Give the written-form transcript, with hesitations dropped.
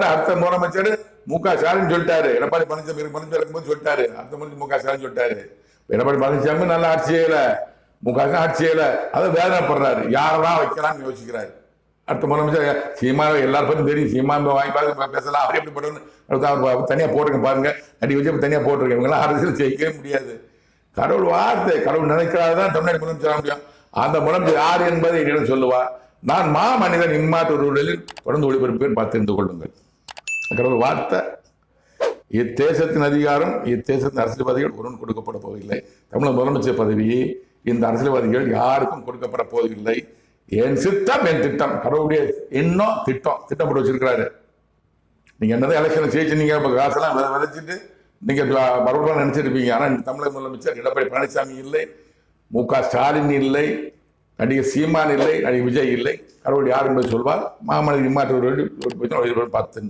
அடுத்த முதலமைச்சர் மு.க.ஸ்டாலின் சொல்லிட்டாரு. எடப்பாடி பழனிசாமி இருக்கும்போது சொல்லிட்டாரு. அடுத்த முறை மு.க.ஸ்டாலின் சொல்லிட்டாரு. எடப்பாடி பழனிசாமி நல்ல ஆட்சி செய்யல, மு.க. ஆட்சி செய்யல, அதை வேதனைப்படுறாரு. யாரெல்லாம் வைக்கலாம்னு யோசிக்கிறாரு. அடுத்த முதலமைச்சர் சீமா எல்லாரும் பத்தி தெரியும். சீமா வாங்கி பாருங்க பேசலாம். அவர் எப்படிப்பட்டவன்னு தனியா போட்டுருங்க பாருங்க. நடி வச்சு தனியா போட்டிருக்கேன். இவங்களாம் அரசியல் ஜெயிக்கவே முடியாது. கடவுள் வார்த்தை, கடவுள் நினைக்கிறாதான் தமிழ்நாடு முதலமைச்சர் முடியும். அந்த முதலமைச்சர் யார் என்பதை என்னிடம் சொல்லுவா. நான் மனிதன் இம்மாற்றூரில் தொடர்ந்து ஒளிபரப்பேன், பார்த்து தெரிந்து கொள்ளுங்கள். கடவுள் வார்த்தை. இத்தேசத்தின் அதிகாரம் இத்தேசத்தின் அரசியல்வாதிகள் ஒருவன் கொடுக்கப்பட போவதில்லை. தமிழக முதலமைச்சர் பதவி இந்த அரசியல்வாதிகள் யாருக்கும் கொடுக்கப்பட போவதில்லை. என் சித்தம் என் திட்டம். கடவுளுடைய எண்ணம் திட்டம் போட்டு வச்சிருக்கிறாரு. நீங்க என்னதான் எலெக்ஷன் ஜெயிச்சு நீங்க காசெல்லாம் விதைச்சிட்டு நீங்க மறுபடியும் நினைச்சிருப்பீங்க. ஆனா தமிழக முதலமைச்சர் எடப்பாடி பழனிசாமி இல்லை, மு.க. ஸ்டாலின் இல்லை, நடிகர் சீமான் இல்லை, நடிகர் விஜய் இல்லை. கடவுள் யார் என்பதை சொல்வார். மாமனிதன் இம்மாற்றூரில் பார்த்து